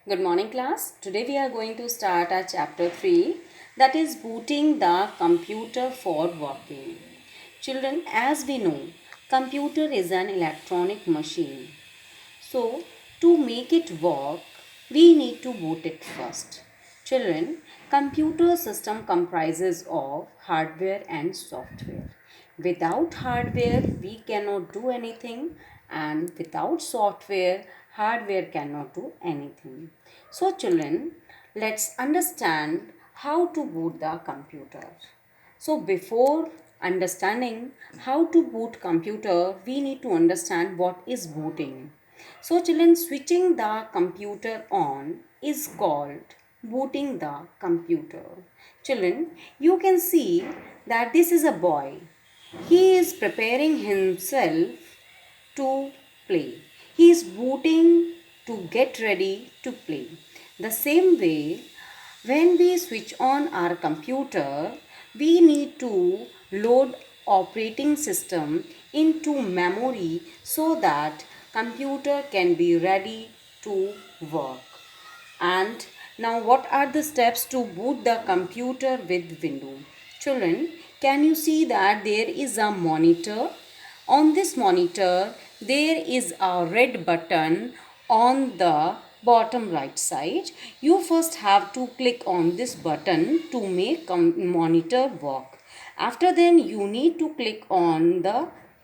Good morning, class. Today we are going to start our chapter 3, that is booting the computer for working. Children, as we know, computer is an electronic machine. So, to make it work, we need to boot it first. Children, computer system comprises of hardware and software. Without hardware, we cannot do anything, and without software, hardware cannot do anything. So, children, let's understand how to boot the computer. So before understanding how to boot computer, we need to understand what is booting. So children, switching the computer on is called booting the computer. Children, you can see that this is a boy. He is preparing himself to play. He is booting to get ready to play. The same way, when we switch on our computer, we need to load operating system into memory so that computer can be ready to work. And now what are the steps to boot the computer with Windows? Children, can you see that there is a monitor? On this monitor, there is a red button on the bottom right side. You first have to click on this button to make monitor work. After then, you need to click on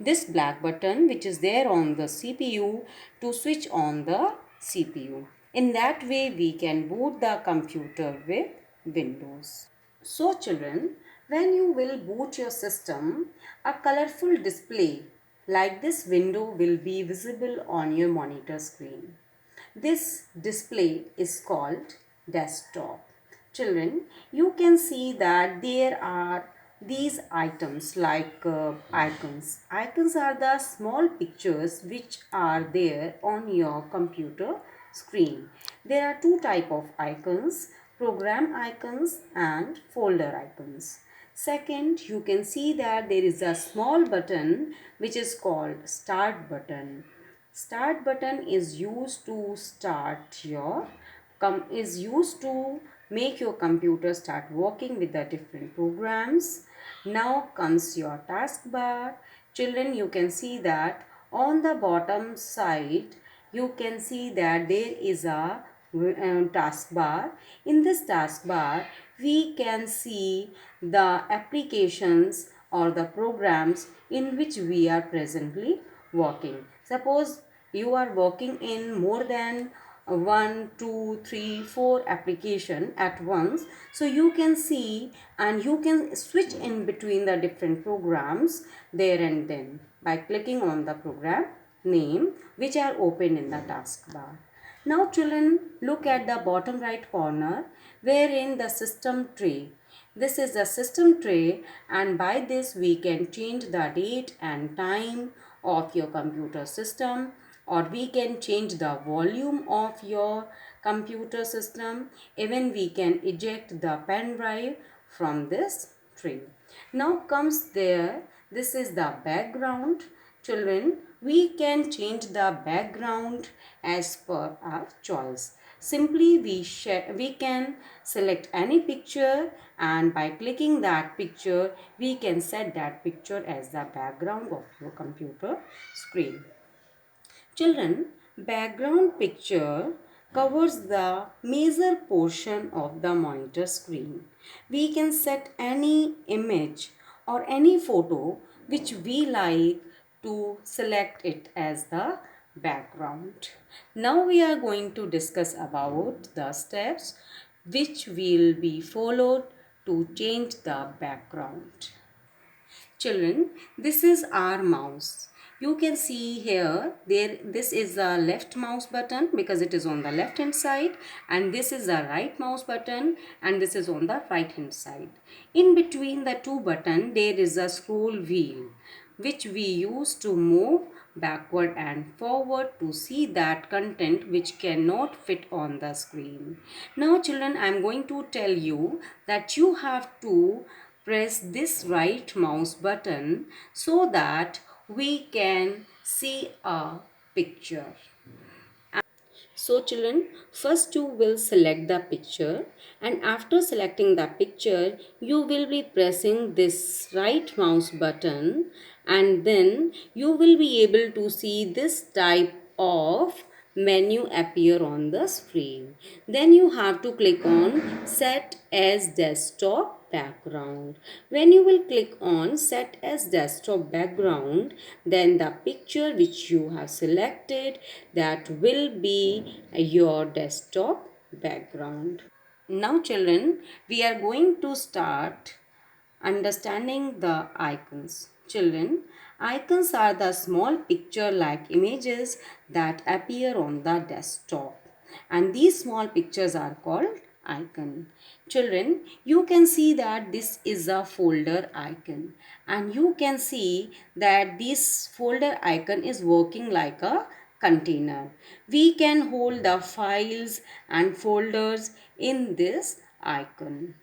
this black button which is there on the CPU to switch on the CPU. In that way, we can boot the computer with Windows. So children, when you will boot your system, a colorful display like this window will be visible on your monitor screen. This display is called desktop. Children, you can see that there are these items like icons. Icons are the small pictures which are there on your computer screen. There are two type of icons, program icons and folder icons. Second, you can see that there is a small button which is called start button. Start button is used to make your computer start working with the different programs. Now comes your taskbar. Children, you can see that on the bottom side you can see that there is a taskbar. In this taskbar, we can see the applications or the programs in which we are presently working. Suppose you are working in more than one, two, three, four application at once. So you can see and you can switch in between the different programs there and then by clicking on the program name which are open in the taskbar. Now children, look at the bottom right corner wherein the system tray. This is the system tray, and by this we can change the date and time of your computer system, or we can change the volume of your computer system. Even we can eject the pen drive from this tray. Now comes there, this is the background. Children, we can change the background as per our choice. Simply we can select any picture, and by clicking that picture we can set that picture as the background of your computer screen. Children, background picture covers the major portion of the monitor screen. We can set any image or any photo which we like to select it as the background. Now we are going to discuss about the steps which will be followed to change the background. Children, this is our mouse. You can see here, this is the left mouse button because it is on the left hand side, and this is the right mouse button and this is on the right hand side. In between the two buttons, there is a scroll wheel which we use to move backward and forward to see that content which cannot fit on the screen. Now children, I am going to tell you that you have to press this right mouse button so that we can see a picture. So children, first you will select the picture, and after selecting the picture, you will be pressing this right mouse button, and then you will be able to see this type of menu appear on the screen. Then you have to click on set as desktop background. When you will click on set as desktop background, then the picture which you have selected, that will be your desktop background. Now children, we are going to start understanding the icons. Children, icons are the small picture-like images that appear on the desktop. And these small pictures are called icon. Children, you can see that this is a folder icon. And you can see that this folder icon is working like a container. We can hold the files and folders in this icon.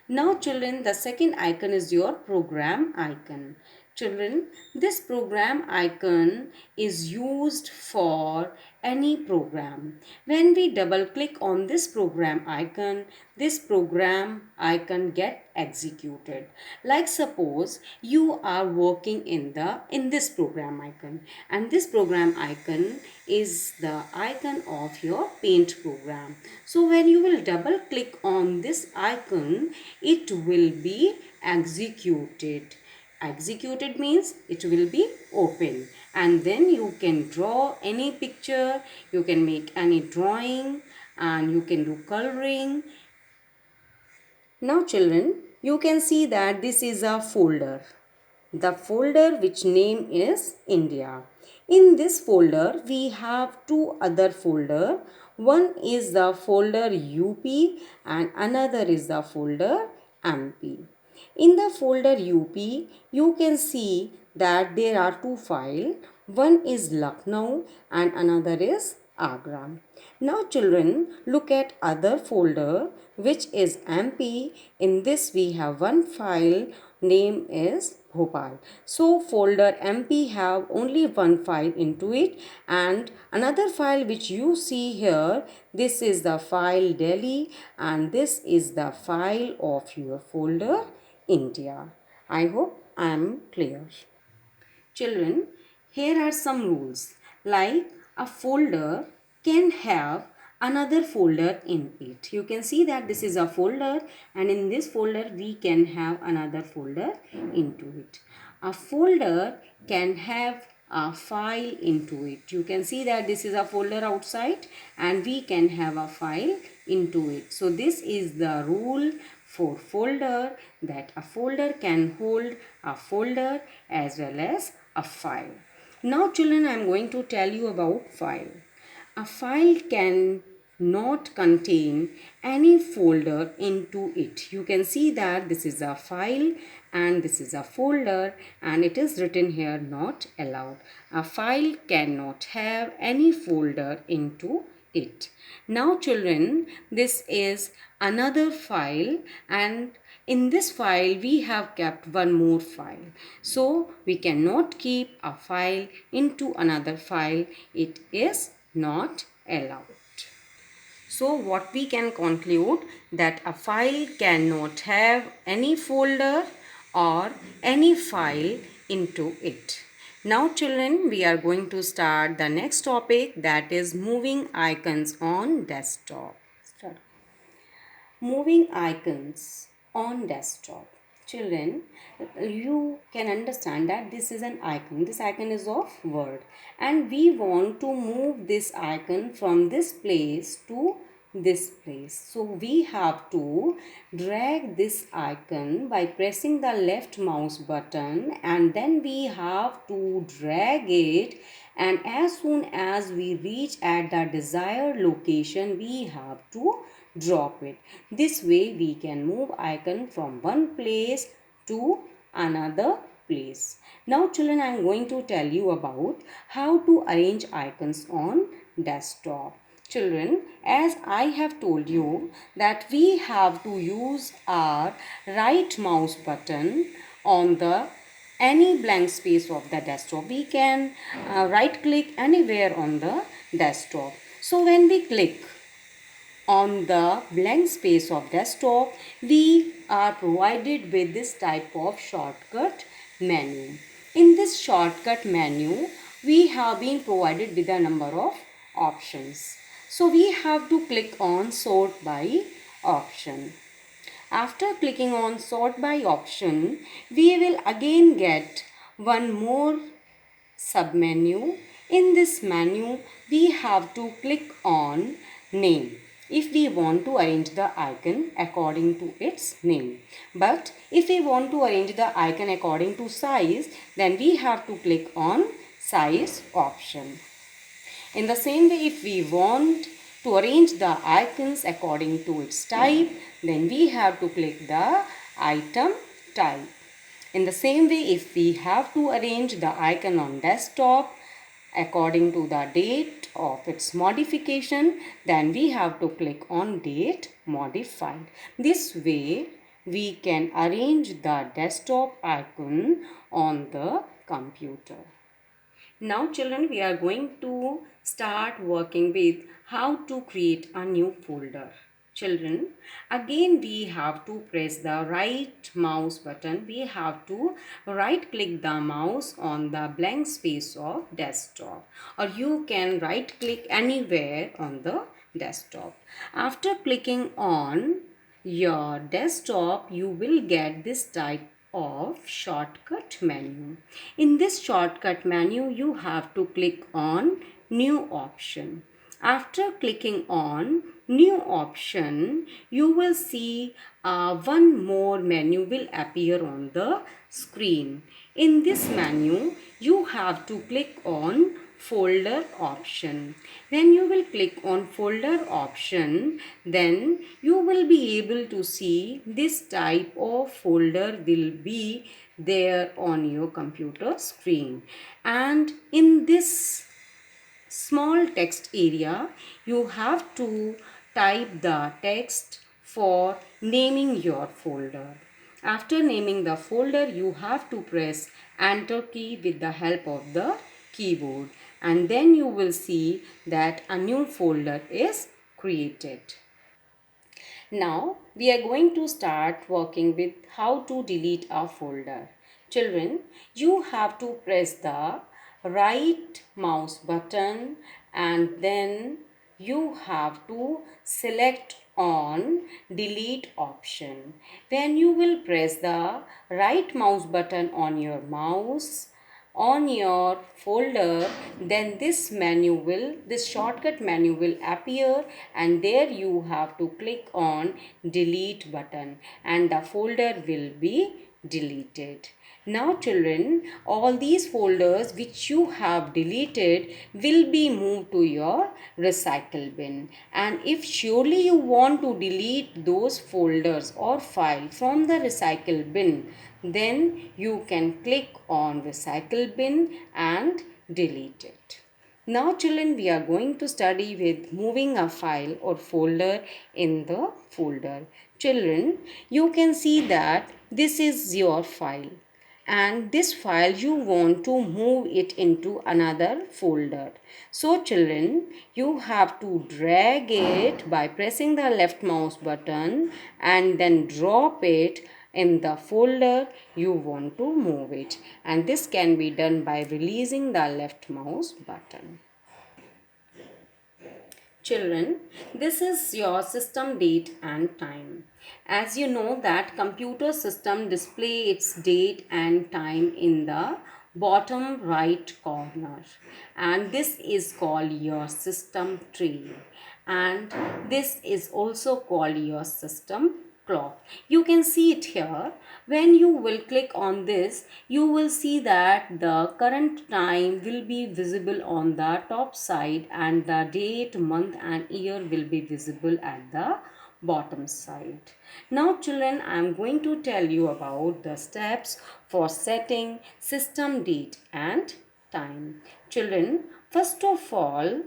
Now children, the second icon is your program icon. Children, this program icon is used for any program. When we double click on this program icon get executed. Like suppose you are working in this program icon, and this program icon is the icon of your paint program. So when you will double click on this icon, it will be executed. Executed means it will be open, and then you can draw any picture, you can make any drawing, and you can do coloring. Now children, you can see that this is a folder. The folder which name is India. In this folder we have two other folder. One is the folder UP and another is the folder MP. In the folder UP, you can see that there are two files. One is Lucknow and another is Agra. Now children, look at other folder which is MP. In this we have one file, name is Bhopal. So folder MP have only one file into it, and another file which you see here, this is the file Delhi, and this is the file of your folder India. I hope I am clear. Children, here are some rules, like a folder can have another folder in it. You can see that this is a folder, and in this folder we can have another folder into it. A folder can have a file into it. You can see that this is a folder outside and we can have a file into it. So this is the rule for folder, that a folder can hold a folder as well as a file. Now children, I am going to tell you about file. A file can not contain any folder into it. You can see that this is a file and this is a folder, and it is written here not allowed. A file cannot have any folder into it. Now children, this is another file, and in this file we have kept one more file. So we cannot keep a file into another file. It is not allowed. So what we can conclude, that a file cannot have any folder or any file into it. Now children, we are going to start the next topic, that is moving icons on desktop. Start. Moving icons on desktop. Children, you can understand that this is an icon. This icon is of Word, and we want to move this icon from this place to this place. So we have to drag this icon by pressing the left mouse button, and then we have to drag it, and as soon as we reach at the desired location, we have to drop it. This way we can move icon from one place to another place. Now children, I am going to tell you about how to arrange icons on desktop. Children, as I have told you that we have to use our right mouse button on the any blank space of the desktop. We can right click anywhere on the desktop. So when we click on the blank space of desktop, we are provided with this type of shortcut menu. In this shortcut menu, we have been provided with a number of options. So we have to click on sort by option. After clicking on sort by option, we will again get one more submenu. In this menu, we have to click on name if we want to arrange the icon according to its name. But if we want to arrange the icon according to size, then we have to click on size option. In the same way, if we want to arrange the icons according to its type, then we have to click the item type. In the same way, if we have to arrange the icon on desktop according to the date of its modification, then we have to click on date modified. This way, we can arrange the desktop icon on the computer. Now children, we are going to start working with how to create a new folder. Children, again we have to press the right mouse button. We have to right click the mouse on the blank space of desktop, or you can right click anywhere on the desktop. After clicking on your desktop, you will get this type of shortcut menu. In this shortcut menu, you have to click on new option. After clicking on new option, you will see one more menu will appear on the screen. In this menu, you have to click on folder option. When you will click on folder option, then you will be able to see this type of folder will be there on your computer screen. And in this small text area, you have to type the text for naming your folder. After naming the folder, you have to press enter key with the help of the keyboard, and then you will see that a new folder is created. Now we are going to start working with how to delete a folder. Children, you have to press the right mouse button and then you have to select on delete option. When you will press the right mouse button on your mouse on your folder, then this shortcut menu will appear, and there you have to click on delete button and the folder will be deleted. Now children, all these folders which you have deleted will be moved to your recycle bin, and if surely you want to delete those folders or file from the recycle bin, then you can click on recycle bin and delete it. Now children, we are going to study with moving a file or folder in the folder. Children, you can see that this is your file, and this file you want to move it into another folder. So children, you have to drag it by pressing the left mouse button and then drop it in the folder you want to move it, and this can be done by releasing the left mouse button. Children, this is your system date and time. As you know that computer system display its date and time in the bottom right corner, and this is called your system tree, and this is also called your system clock. You can see it here. When you will click on this, you will see that the current time will be visible on the top side and the date, month and year will be visible at the bottom side. Now children, I am going to tell you about the steps for setting system date and time. Children, first of all,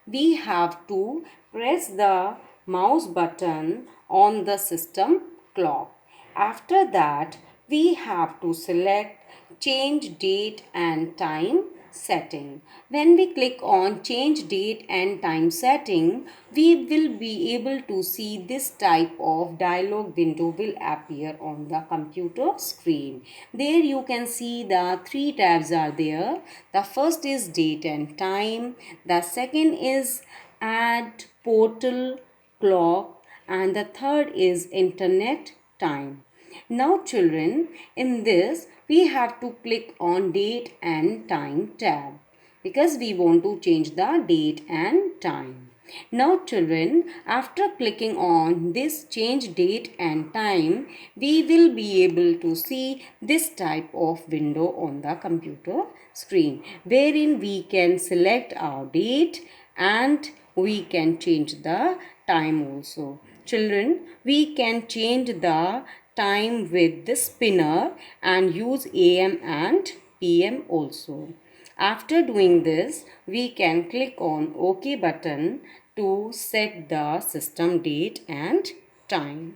we have to press the mouse button on the system clock. After that, we have to select change date and time setting. When we click on change date and time setting, we will be able to see this type of dialog window will appear on the computer screen. There you can see the three tabs are there. The first is date and time. The second is add portal clock, and the third is internet time. Now children, in this we have to click on date and time tab because we want to change the date and time. Now children, after clicking on this change date and time, we will be able to see this type of window on the computer screen wherein we can select our date and we can change the time also. Children, we can change the time with the spinner and use AM and PM also. After doing this, we can click on OK button to set the system date and time.